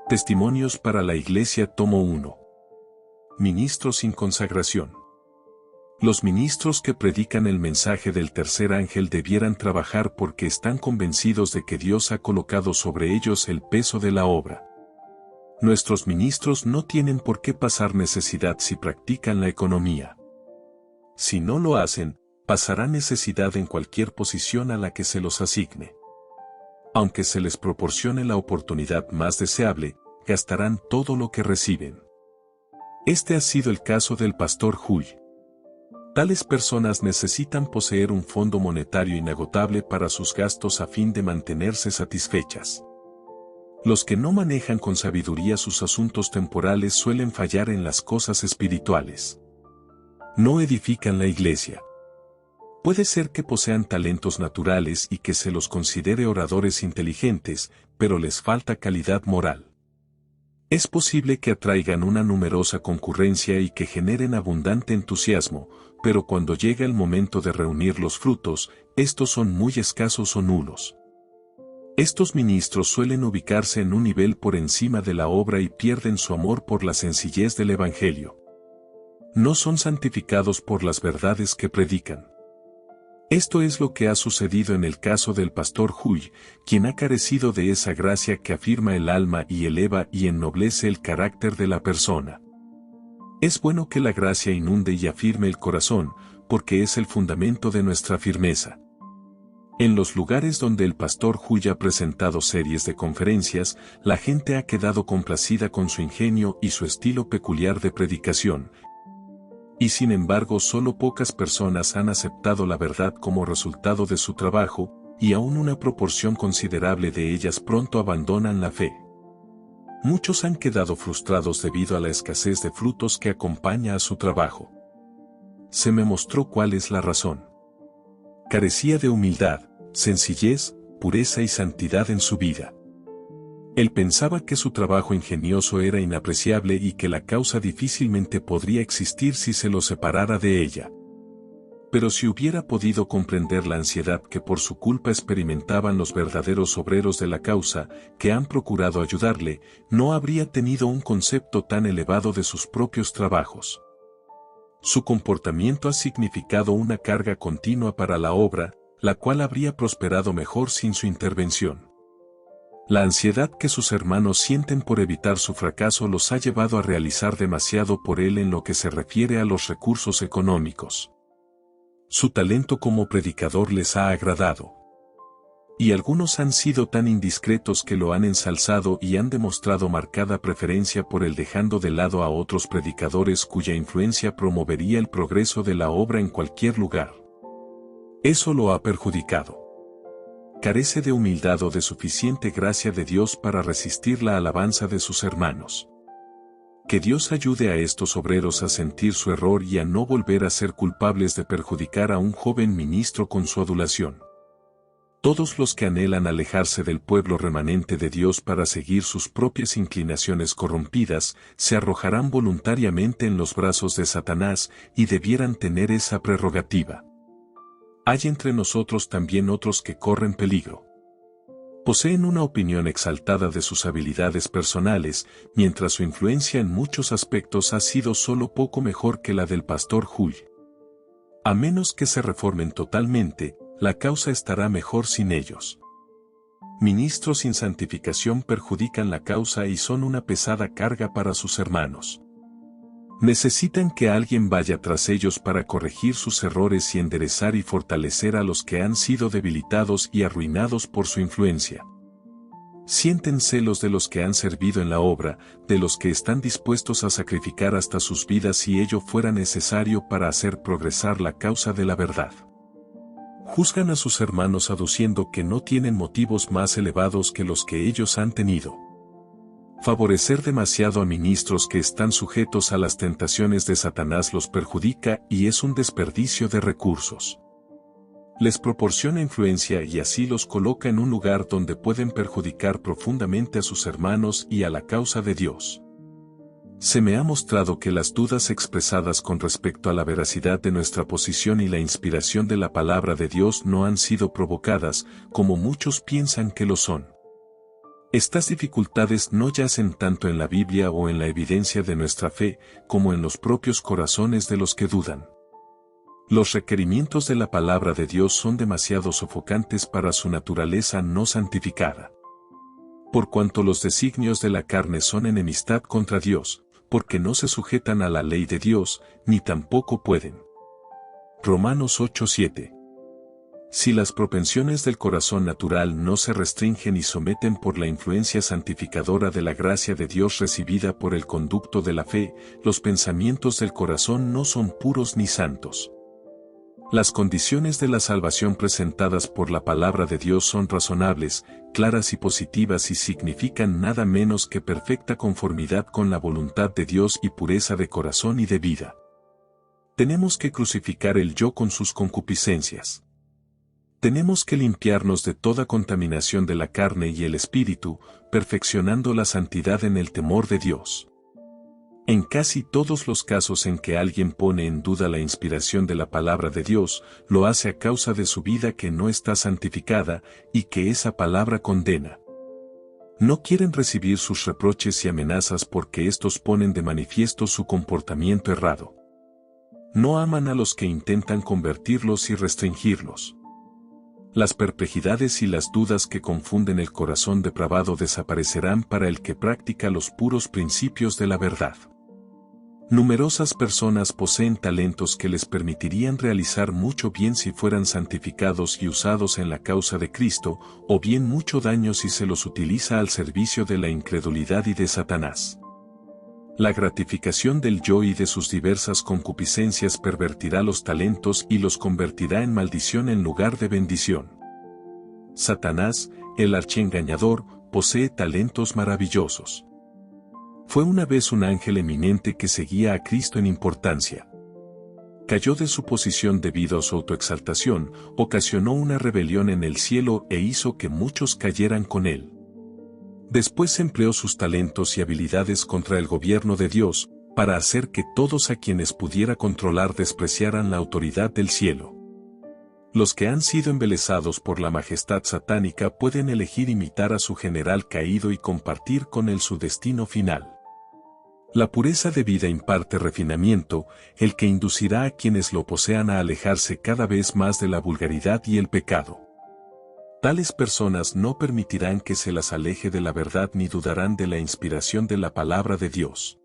Testimonios para la Iglesia Tomo 1. Ministros sin consagración. Los ministros que predican el mensaje del tercer ángel debieran trabajar porque están convencidos de que Dios ha colocado sobre ellos el peso de la obra. Nuestros ministros no tienen por qué pasar necesidad si practican la economía. Si no lo hacen, pasarán necesidad en cualquier posición a la que se los asigne. Aunque se les proporcione la oportunidad más deseable, gastarán todo lo que reciben. Este ha sido el caso del pastor Huy. Tales personas necesitan poseer un fondo monetario inagotable para sus gastos a fin de mantenerse satisfechas. Los que no manejan con sabiduría sus asuntos temporales suelen fallar en las cosas espirituales. No edifican la iglesia. Puede ser que posean talentos naturales y que se los considere oradores inteligentes, pero les falta calidad moral. Es posible que atraigan una numerosa concurrencia y que generen abundante entusiasmo, pero cuando llega el momento de reunir los frutos, estos son muy escasos o nulos. Estos ministros suelen ubicarse en un nivel por encima de la obra y pierden su amor por la sencillez del Evangelio. No son santificados por las verdades que predican. Esto es lo que ha sucedido en el caso del pastor Huy, quien ha carecido de esa gracia que afirma el alma y eleva y ennoblece el carácter de la persona. Es bueno que la gracia inunde y afirme el corazón, porque es el fundamento de nuestra firmeza. En los lugares donde el pastor Huy ha presentado series de conferencias, la gente ha quedado complacida con su ingenio y su estilo peculiar de predicación. Y sin embargo solo pocas personas han aceptado la verdad como resultado de su trabajo, y aún una proporción considerable de ellas pronto abandonan la fe. Muchos han quedado frustrados debido a la escasez de frutos que acompaña a su trabajo. Se me mostró cuál es la razón. Carecía de humildad, sencillez, pureza y santidad en su vida. Él pensaba que su trabajo ingenioso era inapreciable y que la causa difícilmente podría existir si se lo separara de ella. Pero si hubiera podido comprender la ansiedad que por su culpa experimentaban los verdaderos obreros de la causa, que han procurado ayudarle, no habría tenido un concepto tan elevado de sus propios trabajos. Su comportamiento ha significado una carga continua para la obra, la cual habría prosperado mejor sin su intervención. La ansiedad que sus hermanos sienten por evitar su fracaso los ha llevado a realizar demasiado por él en lo que se refiere a los recursos económicos. Su talento como predicador les ha agradado. Y algunos han sido tan indiscretos que lo han ensalzado y han demostrado marcada preferencia por él, dejando de lado a otros predicadores cuya influencia promovería el progreso de la obra en cualquier lugar. Eso lo ha perjudicado. Carece de humildad o de suficiente gracia de Dios para resistir la alabanza de sus hermanos. Que Dios ayude a estos obreros a sentir su error y a no volver a ser culpables de perjudicar a un joven ministro con su adulación. Todos los que anhelan alejarse del pueblo remanente de Dios para seguir sus propias inclinaciones corrompidas, se arrojarán voluntariamente en los brazos de Satanás y debieran tener esa prerrogativa. Hay entre nosotros también otros que corren peligro. Poseen una opinión exaltada de sus habilidades personales, mientras su influencia en muchos aspectos ha sido solo poco mejor que la del pastor Huy. A menos que se reformen totalmente, la causa estará mejor sin ellos. Ministros sin santificación perjudican la causa y son una pesada carga para sus hermanos. Necesitan que alguien vaya tras ellos para corregir sus errores y enderezar y fortalecer a los que han sido debilitados y arruinados por su influencia. Sienten celos de los que han servido en la obra, de los que están dispuestos a sacrificar hasta sus vidas si ello fuera necesario para hacer progresar la causa de la verdad. Juzgan a sus hermanos aduciendo que no tienen motivos más elevados que los que ellos han tenido. Favorecer demasiado a ministros que están sujetos a las tentaciones de Satanás los perjudica y es un desperdicio de recursos. Les proporciona influencia y así los coloca en un lugar donde pueden perjudicar profundamente a sus hermanos y a la causa de Dios. Se me ha mostrado que las dudas expresadas con respecto a la veracidad de nuestra posición y la inspiración de la palabra de Dios no han sido provocadas, como muchos piensan que lo son. Estas dificultades no yacen tanto en la Biblia o en la evidencia de nuestra fe, como en los propios corazones de los que dudan. Los requerimientos de la palabra de Dios son demasiado sofocantes para su naturaleza no santificada. Por cuanto los designios de la carne son enemistad contra Dios, porque no se sujetan a la ley de Dios, ni tampoco pueden. Romanos 8:7. Si las propensiones del corazón natural no se restringen y someten por la influencia santificadora de la gracia de Dios recibida por el conducto de la fe, los pensamientos del corazón no son puros ni santos. Las condiciones de la salvación presentadas por la palabra de Dios son razonables, claras y positivas y significan nada menos que perfecta conformidad con la voluntad de Dios y pureza de corazón y de vida. Tenemos que crucificar el yo con sus concupiscencias. Tenemos que limpiarnos de toda contaminación de la carne y el espíritu, perfeccionando la santidad en el temor de Dios. En casi todos los casos en que alguien pone en duda la inspiración de la palabra de Dios, lo hace a causa de su vida que no está santificada y que esa palabra condena. No quieren recibir sus reproches y amenazas porque estos ponen de manifiesto su comportamiento errado. No aman a los que intentan convertirlos y restringirlos. Las perplejidades y las dudas que confunden el corazón depravado desaparecerán para el que practica los puros principios de la verdad. Numerosas personas poseen talentos que les permitirían realizar mucho bien si fueran santificados y usados en la causa de Cristo, o bien mucho daño si se los utiliza al servicio de la incredulidad y de Satanás. La gratificación del yo y de sus diversas concupiscencias pervertirá los talentos y los convertirá en maldición en lugar de bendición. Satanás, el archiengañador, posee talentos maravillosos. Fue una vez un ángel eminente que seguía a Cristo en importancia. Cayó de su posición debido a su autoexaltación, ocasionó una rebelión en el cielo e hizo que muchos cayeran con él. Después empleó sus talentos y habilidades contra el gobierno de Dios, para hacer que todos a quienes pudiera controlar despreciaran la autoridad del cielo. Los que han sido embelesados por la majestad satánica pueden elegir imitar a su general caído y compartir con él su destino final. La pureza de vida imparte refinamiento, el que inducirá a quienes lo posean a alejarse cada vez más de la vulgaridad y el pecado. Tales personas no permitirán que se las aleje de la verdad ni dudarán de la inspiración de la palabra de Dios.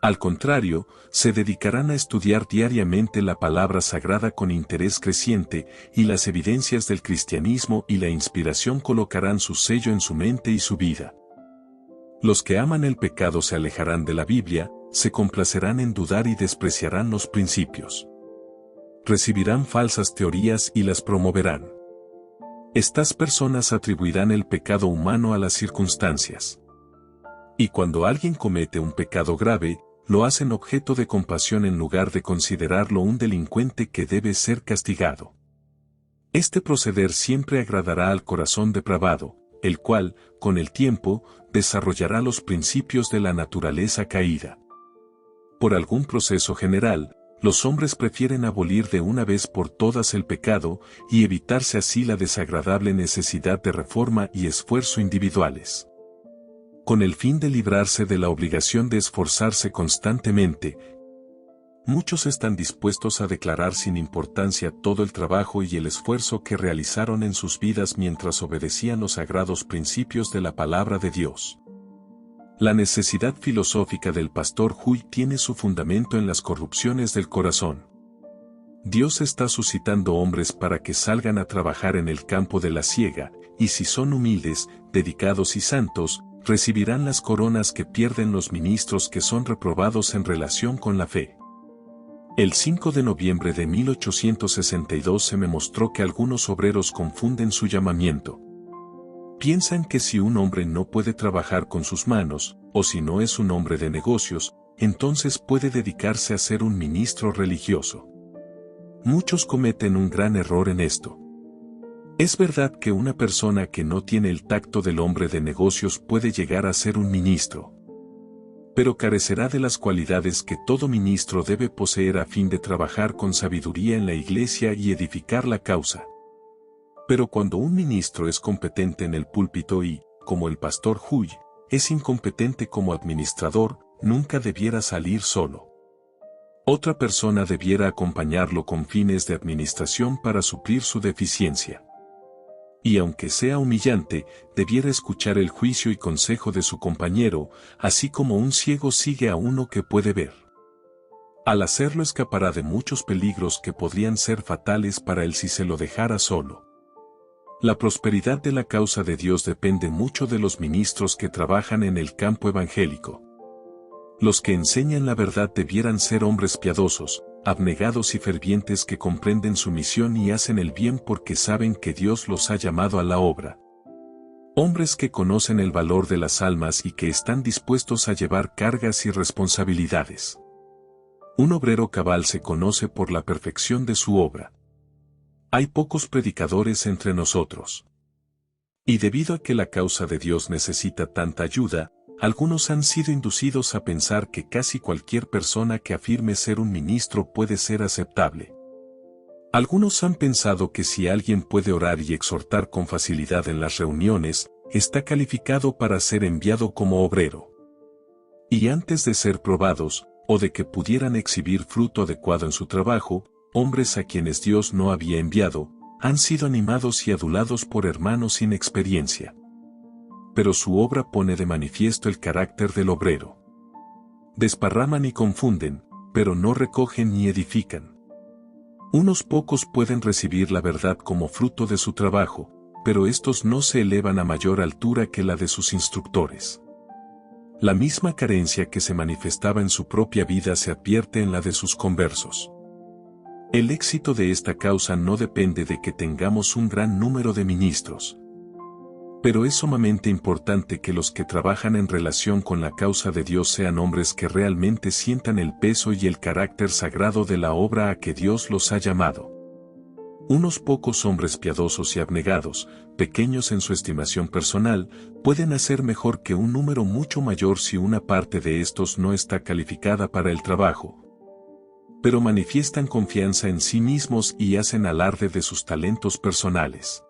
Al contrario, se dedicarán a estudiar diariamente la palabra sagrada con interés creciente, y las evidencias del cristianismo y la inspiración colocarán su sello en su mente y su vida. Los que aman el pecado se alejarán de la Biblia, se complacerán en dudar y despreciarán los principios. Recibirán falsas teorías y las promoverán. Estas personas atribuirán el pecado humano a las circunstancias. Y cuando alguien comete un pecado grave, lo hacen objeto de compasión en lugar de considerarlo un delincuente que debe ser castigado. Este proceder siempre agradará al corazón depravado, el cual, con el tiempo, desarrollará los principios de la naturaleza caída. Por algún proceso general, los hombres prefieren abolir de una vez por todas el pecado y evitarse así la desagradable necesidad de reforma y esfuerzo individuales. Con el fin de librarse de la obligación de esforzarse constantemente, muchos están dispuestos a declarar sin importancia todo el trabajo y el esfuerzo que realizaron en sus vidas mientras obedecían los sagrados principios de la palabra de Dios. La necesidad filosófica del pastor Huy tiene su fundamento en las corrupciones del corazón. Dios está suscitando hombres para que salgan a trabajar en el campo de la siega, y si son humildes, dedicados y santos, recibirán las coronas que pierden los ministros que son reprobados en relación con la fe. El 5 de noviembre de 1862 se me mostró que algunos obreros confunden su llamamiento. Piensan que si un hombre no puede trabajar con sus manos, o si no es un hombre de negocios, entonces puede dedicarse a ser un ministro religioso. Muchos cometen un gran error en esto. Es verdad que una persona que no tiene el tacto del hombre de negocios puede llegar a ser un ministro, pero carecerá de las cualidades que todo ministro debe poseer a fin de trabajar con sabiduría en la iglesia y edificar la causa. Pero cuando un ministro es competente en el púlpito y, como el pastor Huy, es incompetente como administrador, nunca debiera salir solo. Otra persona debiera acompañarlo con fines de administración para suplir su deficiencia. Y aunque sea humillante, debiera escuchar el juicio y consejo de su compañero, así como un ciego sigue a uno que puede ver. Al hacerlo escapará de muchos peligros que podrían ser fatales para él si se lo dejara solo. La prosperidad de la causa de Dios depende mucho de los ministros que trabajan en el campo evangélico. Los que enseñan la verdad debieran ser hombres piadosos, abnegados y fervientes que comprenden su misión y hacen el bien porque saben que Dios los ha llamado a la obra. Hombres que conocen el valor de las almas y que están dispuestos a llevar cargas y responsabilidades. Un obrero cabal se conoce por la perfección de su obra. Hay pocos predicadores entre nosotros. Y debido a que la causa de Dios necesita tanta ayuda, algunos han sido inducidos a pensar que casi cualquier persona que afirme ser un ministro puede ser aceptable. Algunos han pensado que si alguien puede orar y exhortar con facilidad en las reuniones, está calificado para ser enviado como obrero. Y antes de ser probados, o de que pudieran exhibir fruto adecuado en su trabajo, hombres a quienes Dios no había enviado, han sido animados y adulados por hermanos sin experiencia. Pero su obra pone de manifiesto el carácter del obrero. Desparraman y confunden, pero no recogen ni edifican. Unos pocos pueden recibir la verdad como fruto de su trabajo, pero estos no se elevan a mayor altura que la de sus instructores. La misma carencia que se manifestaba en su propia vida se advierte en la de sus conversos. El éxito de esta causa no depende de que tengamos un gran número de ministros. Pero es sumamente importante que los que trabajan en relación con la causa de Dios sean hombres que realmente sientan el peso y el carácter sagrado de la obra a que Dios los ha llamado. Unos pocos hombres piadosos y abnegados, pequeños en su estimación personal, pueden hacer mejor que un número mucho mayor si una parte de estos no está calificada para el trabajo. Pero manifiestan confianza en sí mismos y hacen alarde de sus talentos personales.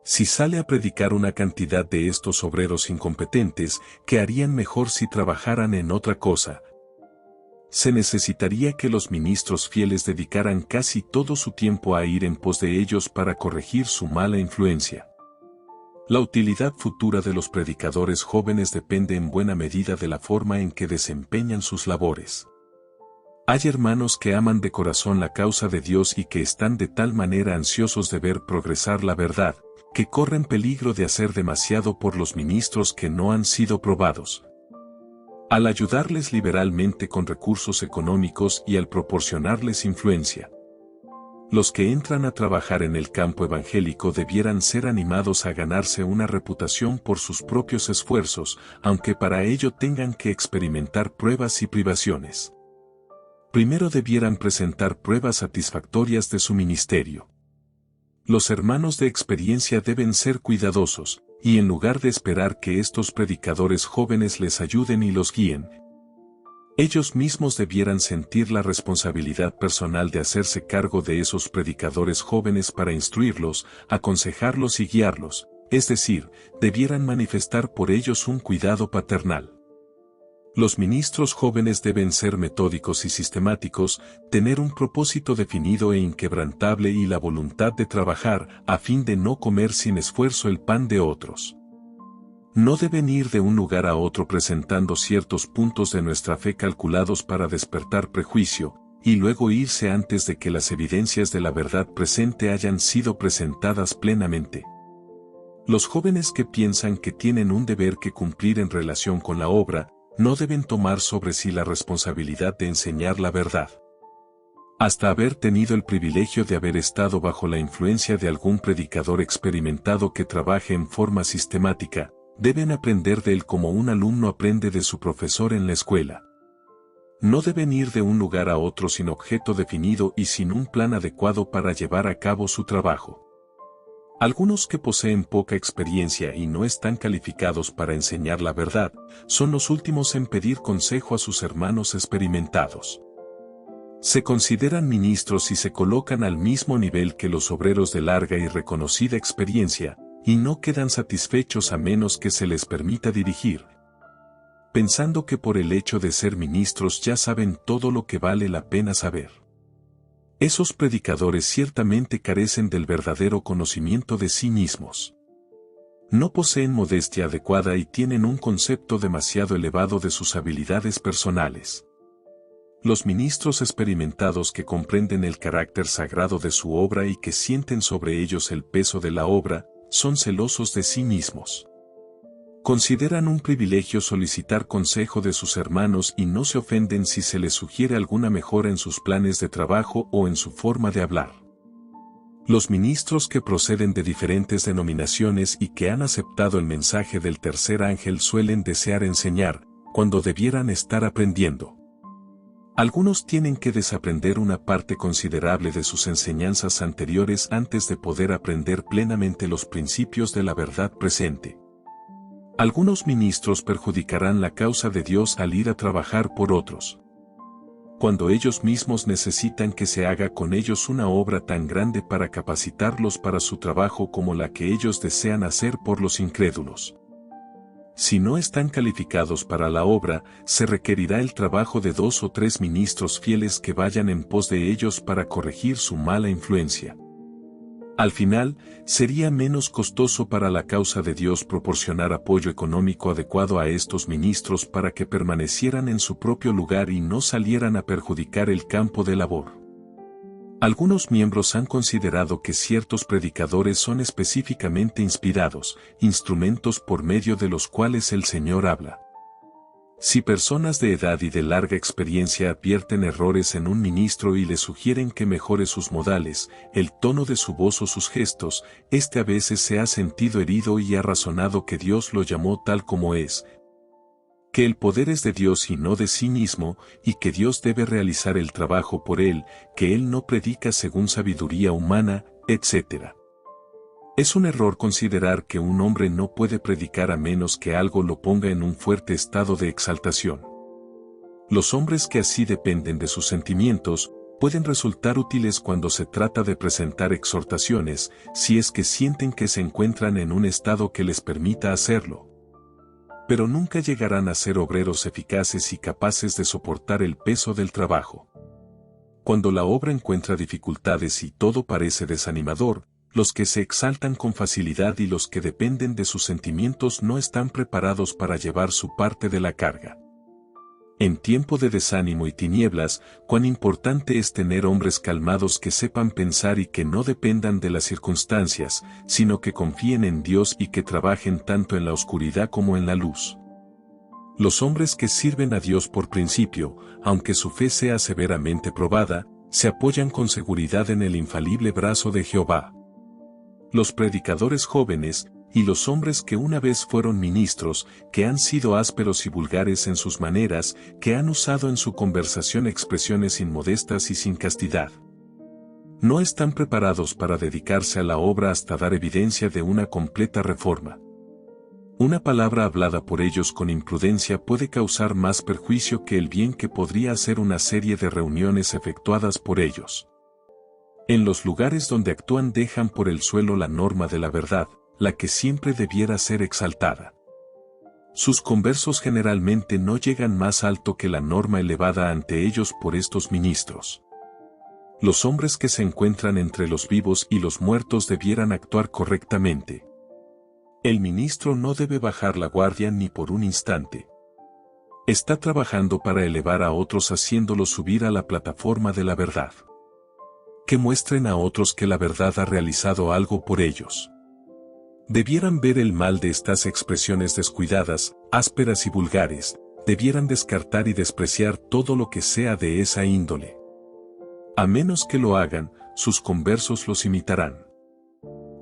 Si sale a predicar una cantidad de estos obreros incompetentes, que harían mejor si trabajaran en otra cosa, se necesitaría que los ministros fieles dedicaran casi todo su tiempo a ir en pos de ellos para corregir su mala influencia. La utilidad futura de los predicadores jóvenes depende en buena medida de la forma en que desempeñan sus labores. Hay hermanos que aman de corazón la causa de Dios y que están de tal manera ansiosos de ver progresar la verdad, que corren peligro de hacer demasiado por los ministros que no han sido probados. Al ayudarles liberalmente con recursos económicos y al proporcionarles influencia. Los que entran a trabajar en el campo evangélico debieran ser animados a ganarse una reputación por sus propios esfuerzos, aunque para ello tengan que experimentar pruebas y privaciones. Primero debieran presentar pruebas satisfactorias de su ministerio. Los hermanos de experiencia deben ser cuidadosos, y en lugar de esperar que estos predicadores jóvenes les ayuden y los guíen, ellos mismos debieran sentir la responsabilidad personal de hacerse cargo de esos predicadores jóvenes para instruirlos, aconsejarlos y guiarlos, es decir, debieran manifestar por ellos un cuidado paternal. Los ministros jóvenes deben ser metódicos y sistemáticos, tener un propósito definido e inquebrantable y la voluntad de trabajar a fin de no comer sin esfuerzo el pan de otros. No deben ir de un lugar a otro presentando ciertos puntos de nuestra fe calculados para despertar prejuicio, y luego irse antes de que las evidencias de la verdad presente hayan sido presentadas plenamente. Los jóvenes que piensan que tienen un deber que cumplir en relación con la obra, no deben tomar sobre sí la responsabilidad de enseñar la verdad. Hasta haber tenido el privilegio de haber estado bajo la influencia de algún predicador experimentado que trabaje en forma sistemática, deben aprender de él como un alumno aprende de su profesor en la escuela. No deben ir de un lugar a otro sin objeto definido y sin un plan adecuado para llevar a cabo su trabajo. Algunos que poseen poca experiencia y no están calificados para enseñar la verdad, son los últimos en pedir consejo a sus hermanos experimentados. Se consideran ministros y se colocan al mismo nivel que los obreros de larga y reconocida experiencia, y no quedan satisfechos a menos que se les permita dirigir, pensando que por el hecho de ser ministros ya saben todo lo que vale la pena saber. Esos predicadores ciertamente carecen del verdadero conocimiento de sí mismos. No poseen modestia adecuada y tienen un concepto demasiado elevado de sus habilidades personales. Los ministros experimentados que comprenden el carácter sagrado de su obra y que sienten sobre ellos el peso de la obra, son celosos de sí mismos. Consideran un privilegio solicitar consejo de sus hermanos y no se ofenden si se les sugiere alguna mejora en sus planes de trabajo o en su forma de hablar. Los ministros que proceden de diferentes denominaciones y que han aceptado el mensaje del tercer ángel suelen desear enseñar, cuando debieran estar aprendiendo. Algunos tienen que desaprender una parte considerable de sus enseñanzas anteriores antes de poder aprender plenamente los principios de la verdad presente. Algunos ministros perjudicarán la causa de Dios al ir a trabajar por otros, cuando ellos mismos necesitan que se haga con ellos una obra tan grande para capacitarlos para su trabajo como la que ellos desean hacer por los incrédulos. Si no están calificados para la obra, se requerirá el trabajo de 2 o 3 ministros fieles que vayan en pos de ellos para corregir su mala influencia. Al final, sería menos costoso para la causa de Dios proporcionar apoyo económico adecuado a estos ministros para que permanecieran en su propio lugar y no salieran a perjudicar el campo de labor. Algunos miembros han considerado que ciertos predicadores son específicamente inspirados, instrumentos por medio de los cuales el Señor habla. Si personas de edad y de larga experiencia advierten errores en un ministro y le sugieren que mejore sus modales, el tono de su voz o sus gestos, éste a veces se ha sentido herido y ha razonado que Dios lo llamó tal como es, que el poder es de Dios y no de sí mismo, y que Dios debe realizar el trabajo por él, que él no predica según sabiduría humana, etc. Es un error considerar que un hombre no puede predicar a menos que algo lo ponga en un fuerte estado de exaltación. Los hombres que así dependen de sus sentimientos, pueden resultar útiles cuando se trata de presentar exhortaciones, si es que sienten que se encuentran en un estado que les permita hacerlo. Pero nunca llegarán a ser obreros eficaces y capaces de soportar el peso del trabajo. Cuando la obra encuentra dificultades y todo parece desanimador, los que se exaltan con facilidad y los que dependen de sus sentimientos no están preparados para llevar su parte de la carga. En tiempo de desánimo y tinieblas, cuán importante es tener hombres calmados que sepan pensar y que no dependan de las circunstancias, sino que confíen en Dios y que trabajen tanto en la oscuridad como en la luz. Los hombres que sirven a Dios por principio, aunque su fe sea severamente probada, se apoyan con seguridad en el infalible brazo de Jehová. Los predicadores jóvenes, y los hombres que una vez fueron ministros, que han sido ásperos y vulgares en sus maneras, que han usado en su conversación expresiones inmodestas y sin castidad, no están preparados para dedicarse a la obra hasta dar evidencia de una completa reforma. Una palabra hablada por ellos con imprudencia puede causar más perjuicio que el bien que podría hacer una serie de reuniones efectuadas por ellos. En los lugares donde actúan dejan por el suelo la norma de la verdad, la que siempre debiera ser exaltada. Sus conversos generalmente no llegan más alto que la norma elevada ante ellos por estos ministros. Los hombres que se encuentran entre los vivos y los muertos debieran actuar correctamente. El ministro no debe bajar la guardia ni por un instante. Está trabajando para elevar a otros haciéndolos subir a la plataforma de la verdad. Que muestren a otros que la verdad ha realizado algo por ellos. Debieran ver el mal de estas expresiones descuidadas, ásperas y vulgares, debieran descartar y despreciar todo lo que sea de esa índole. A menos que lo hagan, sus conversos los imitarán.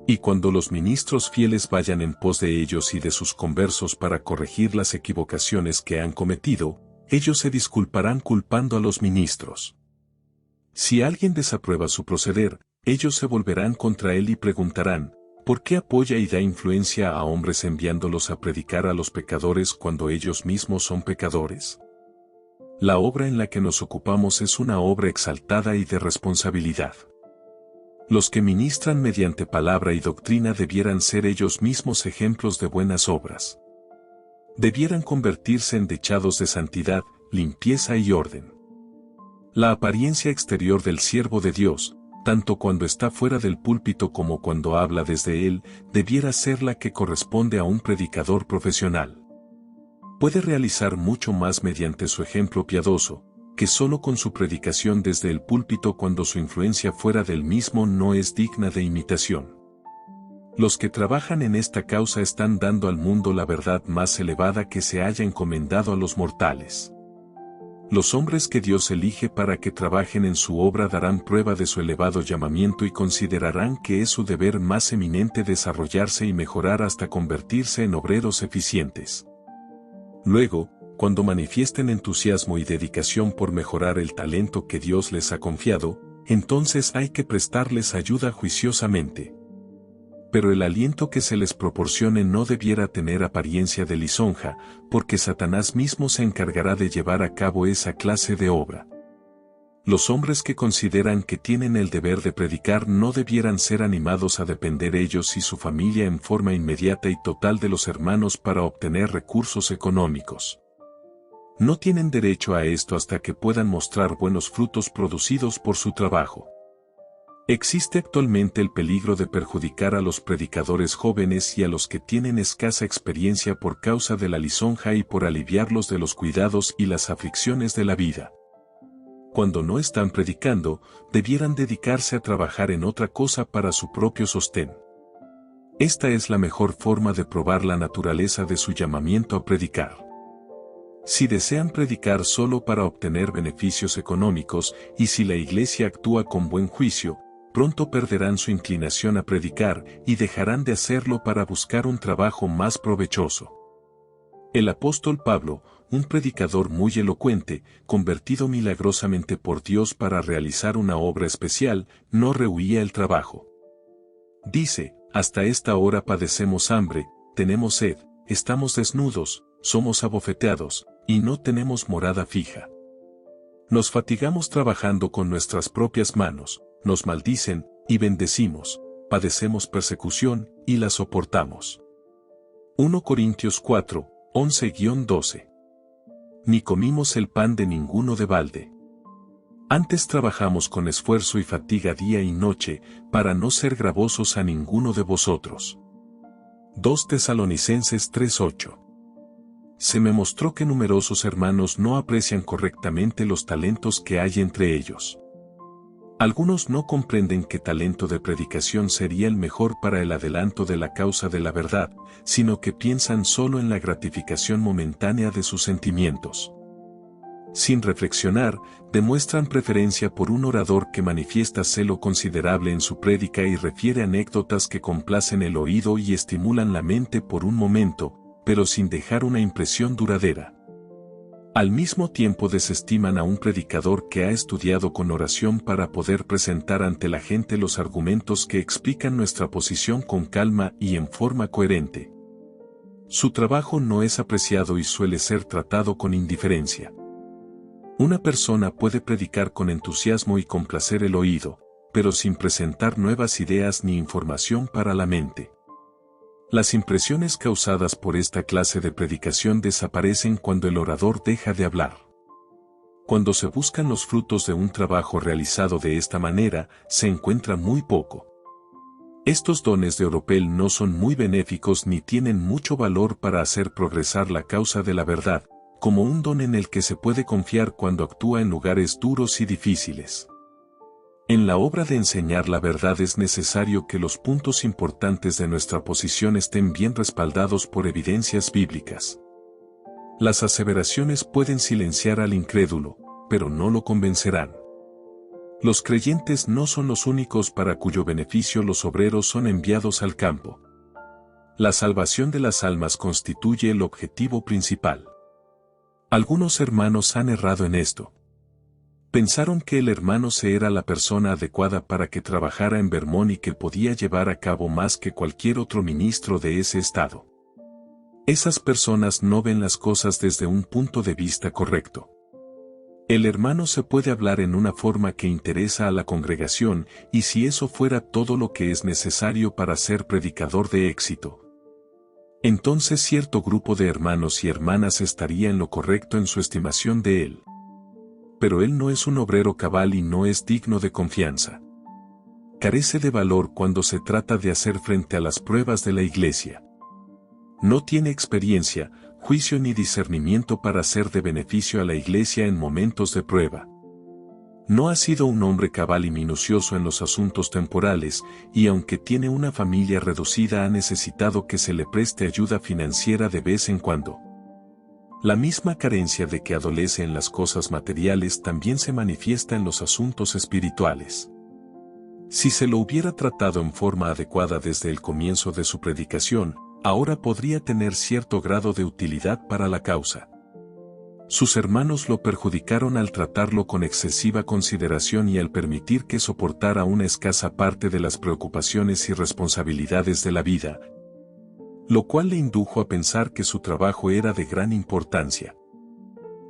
Y cuando los ministros fieles vayan en pos de ellos y de sus conversos para corregir las equivocaciones que han cometido, ellos se disculparán culpando a los ministros. Si alguien desaprueba su proceder, ellos se volverán contra él y preguntarán, ¿por qué apoya y da influencia a hombres enviándolos a predicar a los pecadores cuando ellos mismos son pecadores? La obra en la que nos ocupamos es una obra exaltada y de responsabilidad. Los que ministran mediante palabra y doctrina debieran ser ellos mismos ejemplos de buenas obras. Debieran convertirse en dechados de santidad, limpieza y orden. La apariencia exterior del siervo de Dios, tanto cuando está fuera del púlpito como cuando habla desde él, debiera ser la que corresponde a un predicador profesional. Puede realizar mucho más mediante su ejemplo piadoso, que solo con su predicación desde el púlpito cuando su influencia fuera del mismo no es digna de imitación. Los que trabajan en esta causa están dando al mundo la verdad más elevada que se haya encomendado a los mortales. Los hombres que Dios elige para que trabajen en su obra darán prueba de su elevado llamamiento y considerarán que es su deber más eminente desarrollarse y mejorar hasta convertirse en obreros eficientes. Luego, cuando manifiesten entusiasmo y dedicación por mejorar el talento que Dios les ha confiado, entonces hay que prestarles ayuda juiciosamente. Pero el aliento que se les proporcione no debiera tener apariencia de lisonja, porque Satanás mismo se encargará de llevar a cabo esa clase de obra. Los hombres que consideran que tienen el deber de predicar no debieran ser animados a depender ellos y su familia en forma inmediata y total de los hermanos para obtener recursos económicos. No tienen derecho a esto hasta que puedan mostrar buenos frutos producidos por su trabajo. Existe actualmente el peligro de perjudicar a los predicadores jóvenes y a los que tienen escasa experiencia por causa de la lisonja y por aliviarlos de los cuidados y las aflicciones de la vida. Cuando no están predicando, debieran dedicarse a trabajar en otra cosa para su propio sostén. Esta es la mejor forma de probar la naturaleza de su llamamiento a predicar. Si desean predicar solo para obtener beneficios económicos y si la Iglesia actúa con buen juicio, pronto perderán su inclinación a predicar y dejarán de hacerlo para buscar un trabajo más provechoso. El apóstol Pablo, un predicador muy elocuente, convertido milagrosamente por Dios para realizar una obra especial, no rehuía el trabajo. Dice, hasta esta hora padecemos hambre, tenemos sed, estamos desnudos, somos abofeteados, y no tenemos morada fija. Nos fatigamos trabajando con nuestras propias manos, nos maldicen, y bendecimos, padecemos persecución, y la soportamos. 1 Corintios 4, 11-12. Ni comimos el pan de ninguno de balde. Antes trabajamos con esfuerzo y fatiga día y noche, para no ser gravosos a ninguno de vosotros. 2 Tesalonicenses 3:8. Se me mostró que numerosos hermanos no aprecian correctamente los talentos que hay entre ellos. Algunos no comprenden que talento de predicación sería el mejor para el adelanto de la causa de la verdad, sino que piensan solo en la gratificación momentánea de sus sentimientos. Sin reflexionar, demuestran preferencia por un orador que manifiesta celo considerable en su prédica y refiere anécdotas que complacen el oído y estimulan la mente por un momento, pero sin dejar una impresión duradera. Al mismo tiempo desestiman a un predicador que ha estudiado con oración para poder presentar ante la gente los argumentos que explican nuestra posición con calma y en forma coherente. Su trabajo no es apreciado y suele ser tratado con indiferencia. Una persona puede predicar con entusiasmo y complacer el oído, pero sin presentar nuevas ideas ni información para la mente. Las impresiones causadas por esta clase de predicación desaparecen cuando el orador deja de hablar. Cuando se buscan los frutos de un trabajo realizado de esta manera, se encuentra muy poco. Estos dones de oropel no son muy benéficos ni tienen mucho valor para hacer progresar la causa de la verdad, como un don en el que se puede confiar cuando actúa en lugares duros y difíciles. En la obra de enseñar la verdad es necesario que los puntos importantes de nuestra posición estén bien respaldados por evidencias bíblicas. Las aseveraciones pueden silenciar al incrédulo, pero no lo convencerán. Los creyentes no son los únicos para cuyo beneficio los obreros son enviados al campo. La salvación de las almas constituye el objetivo principal. Algunos hermanos han errado en esto. Pensaron que el hermano C era la persona adecuada para que trabajara en Vermont y que podía llevar a cabo más que cualquier otro ministro de ese estado. Esas personas no ven las cosas desde un punto de vista correcto. El hermano se puede hablar en una forma que interesa a la congregación, y si eso fuera todo lo que es necesario para ser predicador de éxito, entonces cierto grupo de hermanos y hermanas estaría en lo correcto en su estimación de él. Pero él no es un obrero cabal y no es digno de confianza. Carece de valor cuando se trata de hacer frente a las pruebas de la iglesia. No tiene experiencia, juicio ni discernimiento para ser de beneficio a la iglesia en momentos de prueba. No ha sido un hombre cabal y minucioso en los asuntos temporales, y aunque tiene una familia reducida ha necesitado que se le preste ayuda financiera de vez en cuando. La misma carencia de que adolece en las cosas materiales también se manifiesta en los asuntos espirituales. Si se lo hubiera tratado en forma adecuada desde el comienzo de su predicación, ahora podría tener cierto grado de utilidad para la causa. Sus hermanos lo perjudicaron al tratarlo con excesiva consideración y al permitir que soportara una escasa parte de las preocupaciones y responsabilidades de la vida, lo cual le indujo a pensar que su trabajo era de gran importancia.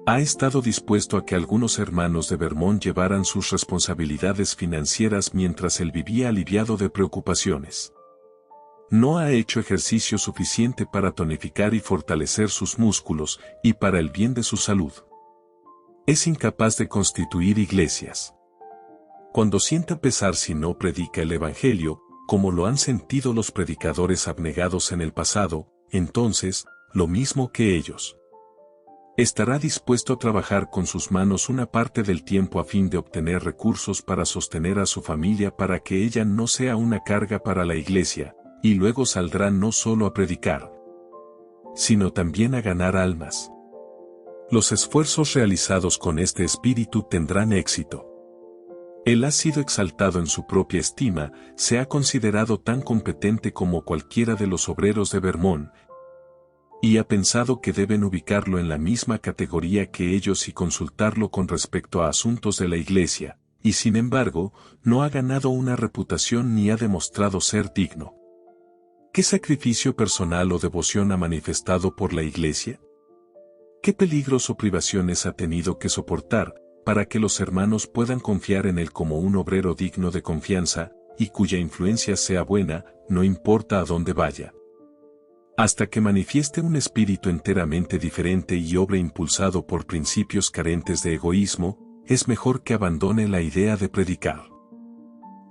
Ha estado dispuesto a que algunos hermanos de Vermont llevaran sus responsabilidades financieras mientras él vivía aliviado de preocupaciones. No ha hecho ejercicio suficiente para tonificar y fortalecer sus músculos, y para el bien de su salud. Es incapaz de constituir iglesias. Cuando sienta pesar si no predica el Evangelio, como lo han sentido los predicadores abnegados en el pasado, entonces, lo mismo que ellos, estará dispuesto a trabajar con sus manos una parte del tiempo a fin de obtener recursos para sostener a su familia para que ella no sea una carga para la iglesia, y luego saldrá no solo a predicar, sino también a ganar almas. Los esfuerzos realizados con este espíritu tendrán éxito. Él ha sido exaltado en su propia estima, se ha considerado tan competente como cualquiera de los obreros de Vermont, y ha pensado que deben ubicarlo en la misma categoría que ellos y consultarlo con respecto a asuntos de la iglesia, y sin embargo, no ha ganado una reputación ni ha demostrado ser digno. ¿Qué sacrificio personal o devoción ha manifestado por la iglesia? ¿Qué peligros o privaciones ha tenido que soportar, para que los hermanos puedan confiar en él como un obrero digno de confianza, y cuya influencia sea buena, no importa a dónde vaya? Hasta que manifieste un espíritu enteramente diferente y obre impulsado por principios carentes de egoísmo, es mejor que abandone la idea de predicar.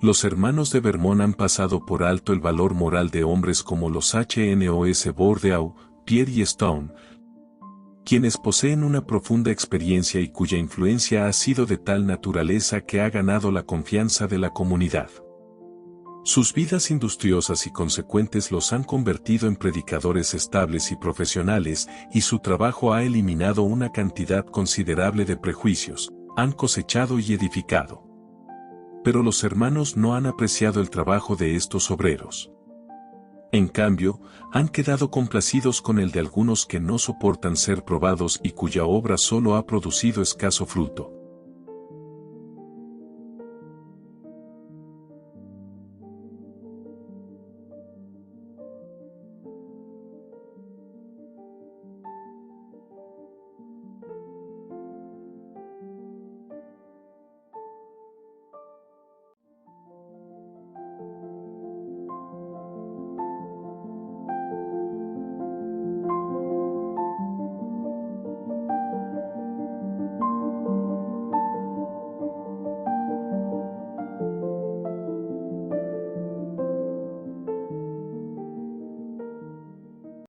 Los hermanos de Vermont han pasado por alto el valor moral de hombres como los H.N.O.S. Bordeaux, Pierre y Stone, quienes poseen una profunda experiencia y cuya influencia ha sido de tal naturaleza que ha ganado la confianza de la comunidad. Sus vidas industriosas y consecuentes los han convertido en predicadores estables y profesionales, y su trabajo ha eliminado una cantidad considerable de prejuicios, han cosechado y edificado. Pero los hermanos no han apreciado el trabajo de estos obreros. En cambio, han quedado complacidos con el de algunos que no soportan ser probados y cuya obra solo ha producido escaso fruto.